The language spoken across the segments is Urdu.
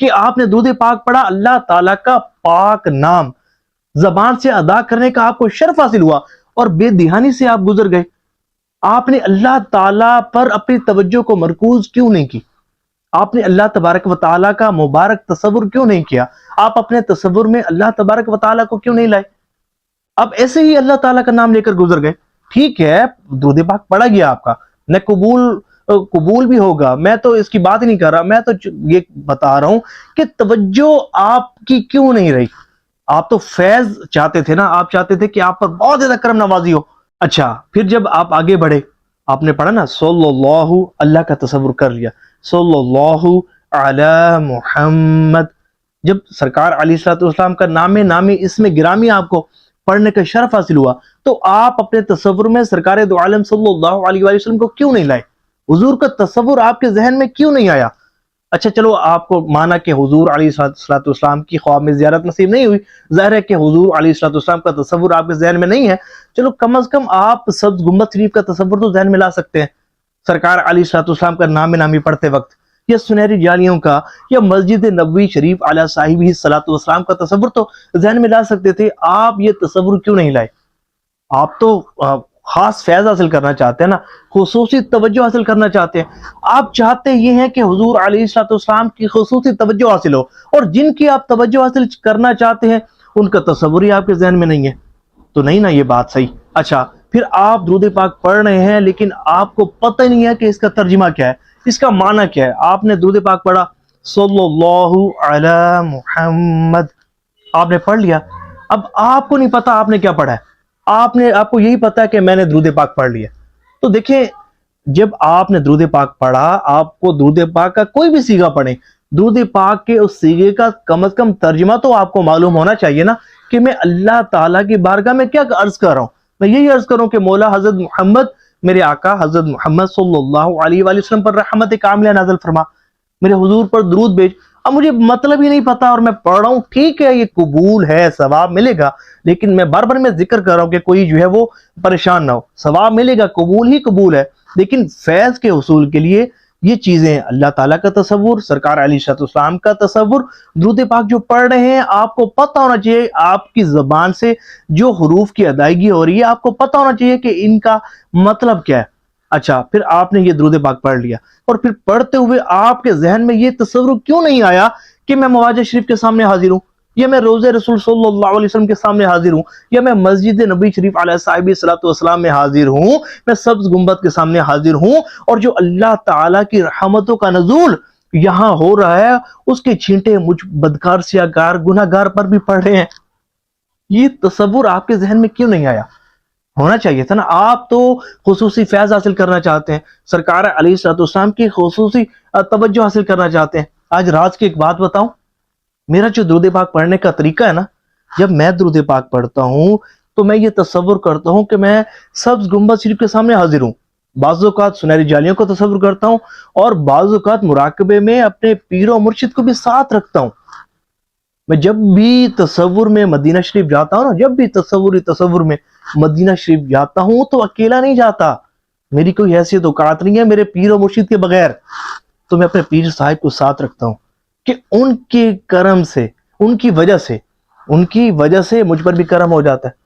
کہ آپ نے درود پاک پڑھا، اللہ تعالیٰ کا پاک نام زبان سے ادا کرنے کا آپ کو شرف حاصل ہوا اور بے دہانی سے آپ گزر گئے۔ آپ نے اللہ تعالیٰ پر اپنی توجہ کو مرکوز کیوں نہیں کی؟ آپ نے اللہ تبارک و تعالیٰ کا مبارک تصور کیوں نہیں کیا؟ آپ اپنے تصور میں اللہ تبارک و تعالیٰ کو کیوں نہیں لائے؟ اب ایسے ہی اللہ تعالیٰ کا نام لے کر گزر گئے۔ ٹھیک ہے، درود پاک پڑھا گیا آپ کا، نہ قبول بھی ہوگا، میں تو اس کی بات ہی نہیں کر رہا، میں تو یہ بتا رہا ہوں کہ توجہ آپ کی کیوں نہیں رہی؟ آپ تو فیض چاہتے تھے نا، آپ چاہتے تھے کہ آپ پر بہت زیادہ کرم نوازی ہو۔ اچھا، پھر جب آپ آگے بڑھے، آپ نے پڑھا نا صلی اللہ، اللہ کا تصور کر لیا، صلی اللہ علی محمد، جب سرکار علیہ الصلوۃ والسلام کا نامی اسم گرامی آپ کو پڑھنے کا شرف حاصل ہوا، تو آپ اپنے تصور میں سرکار دو عالم صلی اللہ علیہ وآلہ وسلم کو کیوں نہیں لائے؟ حضور کا تصور آپ کے ذہن میں کیوں نہیں آیا؟ اچھا چلو، آپ کو مانا کہ حضور علیہ الصلوۃ والسلام کی خواب میں زیارت نصیب نہیں ہوئی، ظاہر ہے کہ حضور علیہ الصلوۃ والسلام کا تصور آپ کے ذہن میں نہیں ہے، چلو کم از کم آپ سبز گنبد شریف کا تصور تو ذہن میں لا سکتے ہیں، سرکار علیہ الصلوۃ والسلام کا نامی پڑھتے وقت، یا سنہری جالیوں کا، یا مسجد نبوی شریف علی صاحبہ الصلوۃ والسلام کا تصور تو ذہن میں لا سکتے تھے۔ آپ یہ تصور کیوں نہیں لائے؟ آپ تو خاص فیض حاصل کرنا چاہتے ہیں نا، خصوصی توجہ حاصل کرنا چاہتے ہیں، آپ چاہتے یہ ہیں کہ حضور علیہ الصلوۃ والسلام کی خصوصی توجہ حاصل ہو، اور جن کی آپ توجہ حاصل کرنا چاہتے ہیں ان کا تصور ہی آپ کے ذہن میں نہیں ہے، تو نہیں نا یہ بات صحیح۔ اچھا، پھر آپ درود پاک پڑھ رہے ہیں لیکن آپ کو پتہ نہیں ہے کہ اس کا ترجمہ کیا ہے، اس کا معنی کیا ہے۔ آپ نے درود پاک پڑھا صلی اللہ علی محمد، آپ نے پڑھ لیا، اب آپ کو نہیں پتا آپ نے کیا پڑھا ہے، آپ کو یہی پتا ہے کہ میں نے درود پاک پڑھ لیا۔ تو دیکھیں، جب آپ نے درود پاک پڑھا، آپ کو درود پاک کا کوئی بھی سیغہ پڑھیں، درود پاک کے اس سیغے کا کم از کم ترجمہ تو آپ کو معلوم ہونا چاہیے نا، کہ میں اللہ تعالیٰ کی بارگاہ میں کیا عرض کر رہا ہوں۔ میں یہی عرض کروں کہ مولا حضرت محمد، میرے آقا حضرت محمد صلی اللہ علیہ وآلہ وسلم پر رحمت کاملہ نازل فرما، میرے حضور پر درود بھیج۔ اب مجھے مطلب ہی نہیں پتا اور میں پڑھ رہا ہوں، ٹھیک ہے یہ قبول ہے، ثواب ملے گا، لیکن میں بار بار میں ذکر کر رہا ہوں کہ کوئی جو ہے وہ پریشان نہ ہو، ثواب ملے گا، قبول ہی قبول ہے، لیکن فیض کے حصول کے لیے یہ چیزیں، اللہ تعالیٰ کا تصور، سرکار علیہ الصلوۃ والسلام کا تصور، درود پاک جو پڑھ رہے ہیں آپ کو پتہ ہونا چاہیے، آپ کی زبان سے جو حروف کی ادائیگی ہو رہی ہے آپ کو پتہ ہونا چاہیے کہ ان کا مطلب کیا ہے۔ اچھا، پھر آپ نے یہ درود پاک پڑھ لیا، اور پھر پڑھتے ہوئے آپ کے ذہن میں یہ تصور کیوں نہیں آیا کہ میں مواجہ شریف کے سامنے حاضر ہوں، یا میں روضہ رسول صلی اللہ علیہ وسلم کے سامنے حاضر ہوں، یا میں مسجد نبی شریف علیہ صاحب الصلوۃ والسلام میں حاضر ہوں، میں سبز گنبد کے سامنے حاضر ہوں، اور جو اللہ تعالیٰ کی رحمتوں کا نزول یہاں ہو رہا ہے اس کے چھینٹے مجھ بدکار سیاہکار گناہگار پر بھی پڑھ رہے ہیں۔ یہ تصور آپ کے ذہن میں کیوں نہیں آیا؟ ہونا چاہیے تھا نا، آپ تو خصوصی فیض حاصل کرنا چاہتے ہیں، سرکار علیہ الصلوۃ والسلام کی خصوصی توجہ حاصل کرنا چاہتے ہیں۔ آج راز کی ایک بات بتاؤں، میرا جو درود پاک پڑھنے کا طریقہ ہے نا، جب میں درود پاک پڑھتا ہوں تو میں یہ تصور کرتا ہوں کہ میں سبز گنبد شریف کے سامنے حاضر ہوں، بعض اوقات سنہری جالیوں کو تصور کرتا ہوں، اور بعض اوقات مراقبے میں اپنے پیر و مرشد کو بھی ساتھ رکھتا ہوں۔ میں جب بھی تصور میں مدینہ شریف جاتا ہوں نا، جب بھی تصور میں مدینہ شریف جاتا ہوں تو اکیلا نہیں جاتا، میری کوئی حیثیت اوقات نہیں ہے میرے پیر و مرشد کے بغیر، تو میں اپنے پیر صاحب کو ساتھ رکھتا ہوں کہ ان کے کرم سے، ان کی وجہ سے مجھ پر بھی کرم ہو جاتا ہے۔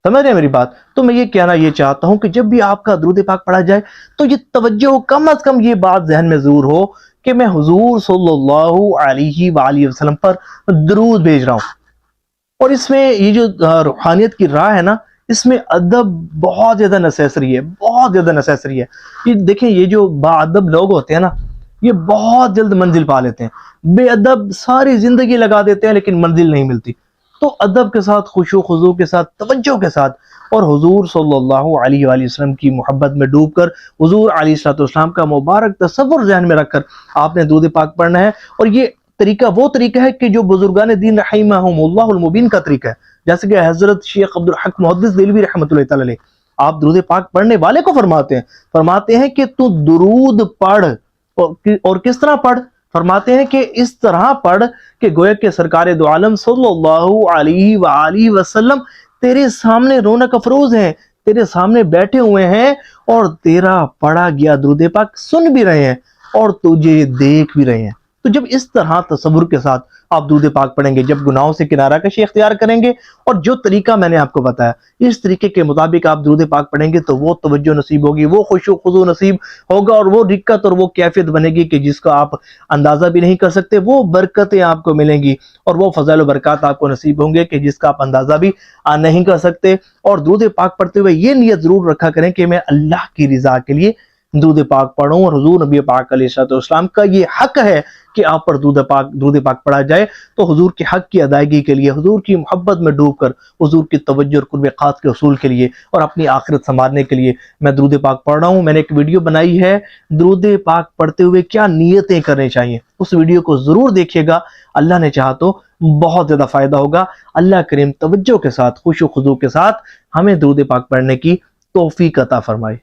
سمجھ رہے ہیں میری بات؟ تو میں یہ کہنا یہ چاہتا ہوں کہ جب بھی آپ کا درود پاک پڑھا جائے تو یہ توجہ، کم از کم یہ بات ذہن میں ضرور ہو کہ میں حضور صلی اللہ علیہ وآلہ وسلم پر درود بھیج رہا ہوں۔ اور اس میں یہ جو روحانیت کی راہ ہے نا، اس میں ادب بہت زیادہ نیسیسری ہے، بہت زیادہ نیسیسری ہے۔ یہ دیکھیں، یہ جو با ادب لوگ ہوتے ہیں نا، یہ بہت جلد منزل پا لیتے ہیں، بے ادب ساری زندگی لگا دیتے ہیں لیکن منزل نہیں ملتی۔ تو ادب کے ساتھ، خشوع و خضوع کے ساتھ، توجہ کے ساتھ، اور حضور صلی اللہ علیہ وآلہ وسلم کی محبت میں ڈوب کر، حضور علیہ الصلوۃ والسلام کا مبارک تصور ذہن میں رکھ کر آپ نے درود پاک پڑھنا ہے۔ اور یہ طریقہ وہ طریقہ ہے کہ جو بزرگان دین رحمہم اللہ المبین کا طریقہ ہے، جیسے کہ حضرت شیخ عبدالحق محدث دہلوی رحمۃ اللہ تعالی علیہ، آپ درود پاک پڑھنے والے کو فرماتے ہیں کہ تو درود پڑھ، اور کس طرح پڑھ؟ فرماتے ہیں کہ اس طرح پڑھ کہ گویا کہ سرکار دو عالم صلی اللہ علیہ وآلہ وسلم تیرے سامنے رونق افروز ہیں، تیرے سامنے بیٹھے ہوئے ہیں، اور تیرا پڑھا گیا درود پاک سن بھی رہے ہیں اور تجھے دیکھ بھی رہے ہیں۔ تو جب اس طرح تصور کے ساتھ آپ درود پاک پڑھیں گے، جب گناہوں سے کنارہ کشی اختیار کریں گے اور جو طریقہ میں نے آپ کو بتایا اس طریقے کے مطابق آپ درود پاک پڑھیں گے تو وہ توجہ نصیب ہوگی، وہ خشوع خضوع نصیب ہوگا، اور وہ رکعت اور وہ کیفیت بنے گی کہ جس کا آپ اندازہ بھی نہیں کر سکتے، وہ برکتیں آپ کو ملیں گی اور وہ فضائل و برکات آپ کو نصیب ہوں گے کہ جس کا آپ اندازہ بھی نہیں کر سکتے۔ اور درود پاک پڑھتے ہوئے یہ نیت ضرور رکھا کریں کہ میں اللہ کی رضا کے لیے درود پاک پڑھوں، اور حضور نبی پاک علیہ السلام کا یہ حق ہے کہ آپ پر درود پاک پڑھا جائے، تو حضور کے حق کی ادائیگی کے لیے، حضور کی محبت میں ڈوب کر حضور کی توجہ اور قرب خاص کے حصول کے لیے اور اپنی آخرت سنوارنے کے لیے میں درود پاک پڑھ رہا ہوں۔ میں نے ایک ویڈیو بنائی ہے درود پاک پڑھتے ہوئے کیا نیتیں کرنی چاہیے، اس ویڈیو کو ضرور دیکھیے گا، اللہ نے چاہا تو بہت زیادہ فائدہ ہوگا۔ اللہ کریم توجہ کے ساتھ، خشوع و خضوع کے ساتھ ہمیں درود پاک پڑھنے کی توفیق عطا فرمائے۔